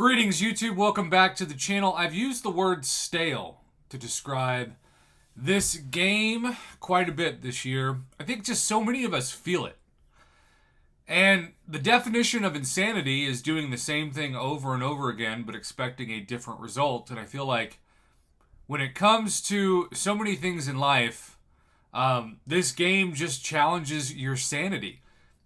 Greetings, YouTube. Welcome back to the channel. I've used the word stale to describe this game quite a bit this year. I think just so many of us feel it. And the definition of insanity is doing the same thing over and over again, but expecting a different result. And I feel like when it comes to so many things in life, this game just challenges your sanity.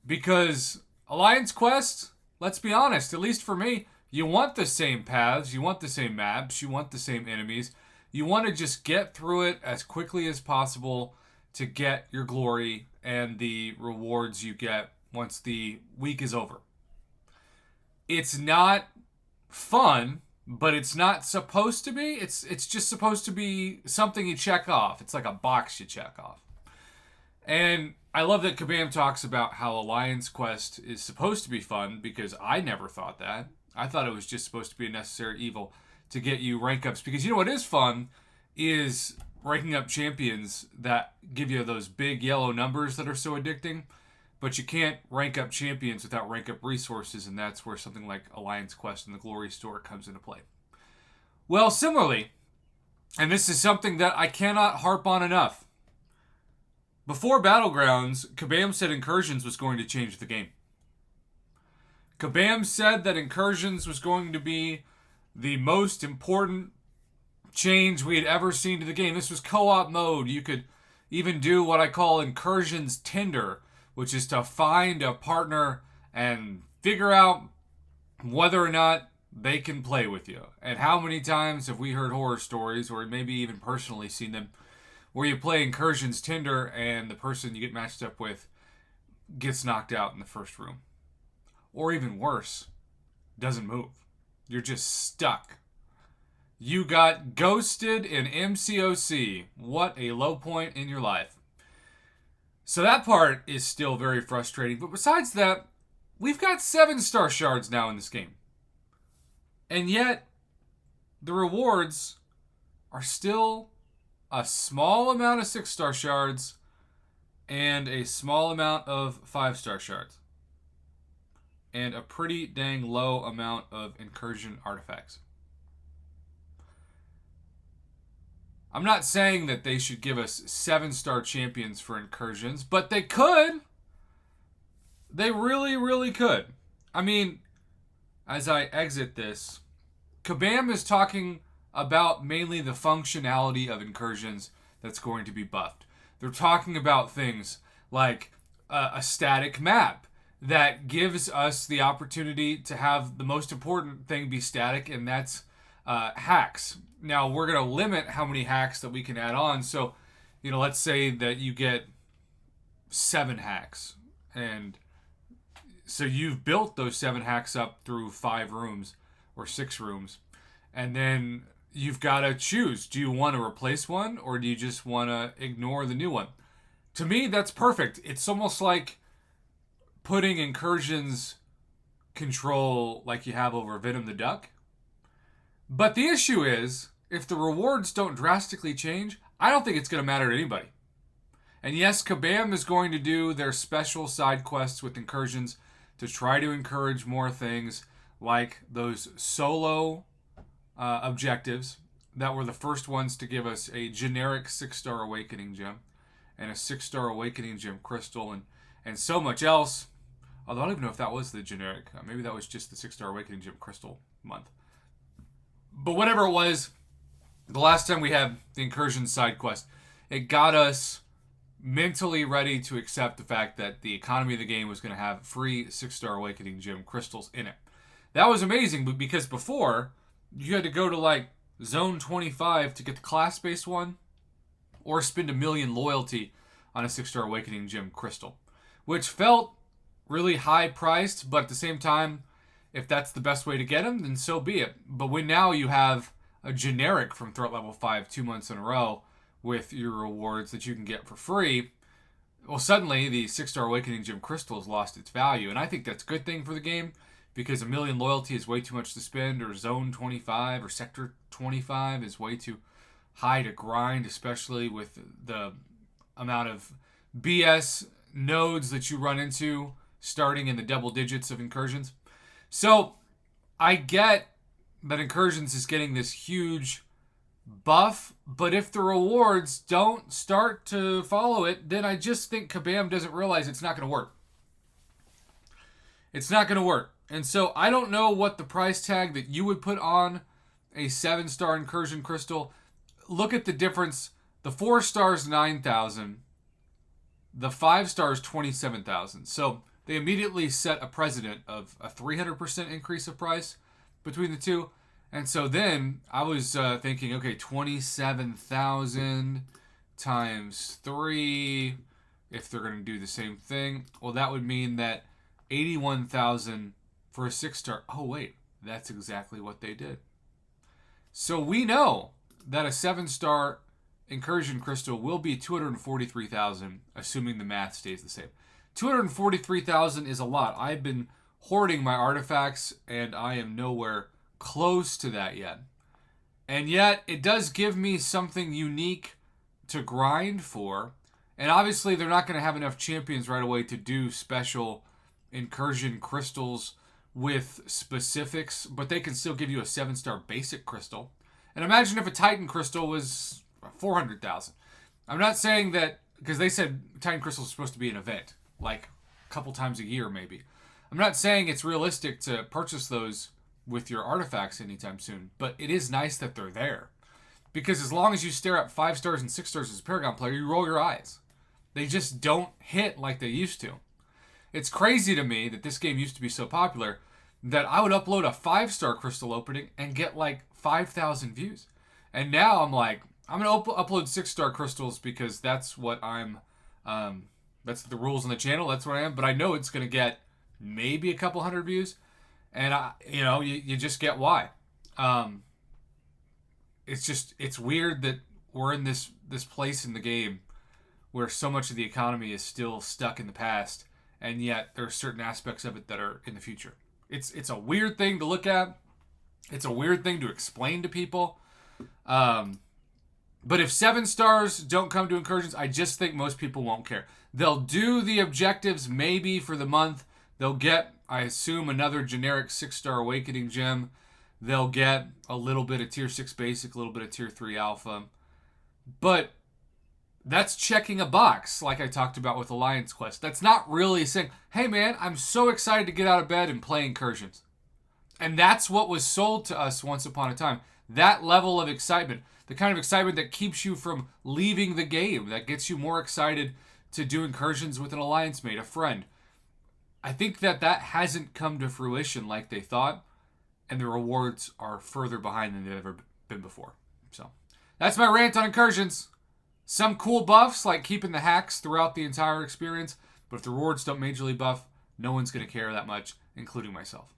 Because Alliance Quest, let's be honest, at least for me, you want the same paths, you want the same maps, you want the same enemies. You want to just get through it as quickly as possible to get your glory and the rewards you get once the week is over. It's not fun, but it's not supposed to be. It's just supposed to be something you check off. It's like a box you check off. And I love that Kabam talks about how Alliance Quest is supposed to be fun, because I never thought that. I thought it was just supposed to be a necessary evil to get you rank ups. Because you know what is fun is ranking up champions that give you those big yellow numbers that are so addicting. But you can't rank up champions without rank up resources, and that's where something like Alliance Quest and the Glory Store comes into play. Well, similarly, and this is something that I cannot harp on enough, before Battlegrounds, Kabam said Incursions was going to change the game. Kabam said that Incursions was going to be the most important change we had ever seen to the game. This was co-op mode. You could even do what I call Incursions Tinder, which is to find a partner and figure out whether or not they can play with you. And how many times have we heard horror stories, or maybe even personally seen them, where you play Incursions Tinder and the person you get matched up with gets knocked out in the first room. Or even worse, doesn't move. You're just stuck. You got ghosted in MCOC. What a low point in your life. So that part is still very frustrating. But besides that, we've got 7-star shards now in this game. And yet, the rewards are still a small amount of 6-star shards and a small amount of 5-star shards. And a pretty dang low amount of incursion artifacts. I'm not saying that they should give us 7-star champions for incursions, but they could. They really, really could. I mean, as I exit this, Kabam is talking about mainly the functionality of incursions that's going to be buffed. They're talking about things like a static map that gives us the opportunity to have the most important thing be static, and that's hacks. Now, we're going to limit how many hacks that we can add on. So, let's say that you get 7 hacks. And so you've built those 7 hacks up through 5 rooms or 6 rooms. And then you've got to choose. Do you want to replace one, or do you just want to ignore the new one? To me, that's perfect. It's almost like putting Incursions control like you have over Venom the Duck. But the issue is, if the rewards don't drastically change, I don't think it's going to matter to anybody. And yes, Kabam is going to do their special side quests with Incursions to try to encourage more things like those solo objectives that were the first ones to give us a generic 6-star Awakening Gem and a 6-star Awakening Gem Crystal and so much else. Although I don't even know if that was the generic. Maybe that was just the 6-star Awakening Gem Crystal month. But whatever it was, the last time we had the Incursion side quest, it got us mentally ready to accept the fact that the economy of the game was going to have free 6-star Awakening Gem Crystals in it. That was amazing, because before, you had to go to like Zone 25 to get the class-based one, or spend 1 million loyalty on a 6-star Awakening Gem Crystal, which felt really high priced, but at the same time, if that's the best way to get them, then so be it. But when now you have a generic from Threat Level 5 2 months in a row with your rewards that you can get for free, well, suddenly the 6-star Awakening Gem Crystal has lost its value. And I think that's a good thing for the game, because 1 million loyalty is way too much to spend, or Zone 25 or Sector 25 is way too high to grind, especially with the amount of BS nodes that you run into starting in the double digits of incursions. So I get that Incursions is getting this huge buff, but if the rewards don't start to follow it, then I just think Kabam doesn't realize it's not going to work. It's not going to work. And so I don't know what the price tag that you would put on a 7-star Incursion crystal. Look at the difference. The 4 stars, 9,000. The 5 stars, 27,000. So they immediately set a precedent of a 300% increase of price between the two. And so then I was thinking, okay, 27,000 times 3, if they're going to do the same thing. Well, that would mean that 81,000 for a 6-star. Oh, wait, that's exactly what they did. So we know that a 7-star Incursion crystal will be 243,000, assuming the math stays the same. 243,000 is a lot. I've been hoarding my artifacts, and I am nowhere close to that yet. And yet, it does give me something unique to grind for. And obviously, they're not going to have enough champions right away to do special Incursion crystals with specifics, but they can still give you a 7-star basic crystal. And imagine if a Titan crystal was 400,000. I'm not saying that, because they said Titan crystals are supposed to be an event, like a couple times a year maybe. I'm not saying it's realistic to purchase those with your artifacts anytime soon, but it is nice that they're there. Because as long as you stare at 5 stars and 6 stars as a Paragon player, you roll your eyes. They just don't hit like they used to. It's crazy to me that this game used to be so popular that I would upload a 5-star crystal opening and get like 5,000 views. And now I'm like, I'm going to upload 6-star crystals because that's what I'm, that's the rules on the channel. That's what I am. But I know it's going to get maybe a couple hundred views. And, you just get why. It's weird that we're in this place in the game where so much of the economy is still stuck in the past. And yet there are certain aspects of it that are in the future. It's a weird thing to look at. It's a weird thing to explain to people. But if 7 stars don't come to Incursions, I just think most people won't care. They'll do the objectives maybe for the month. They'll get, I assume, another generic 6-star Awakening gem. They'll get a little bit of Tier 6 Basic, a little bit of Tier 3 Alpha. But that's checking a box, like I talked about with Alliance Quest. That's not really saying, hey man, I'm so excited to get out of bed and play Incursions. And that's what was sold to us once upon a time. That level of excitement. The kind of excitement that keeps you from leaving the game. That gets you more excited to do Incursions with an alliance mate, a friend. I think that hasn't come to fruition like they thought. And the rewards are further behind than they've ever been before. So, that's my rant on Incursions. Some cool buffs, like keeping the hacks throughout the entire experience. But if the rewards don't majorly buff, no one's going to care that much, including myself.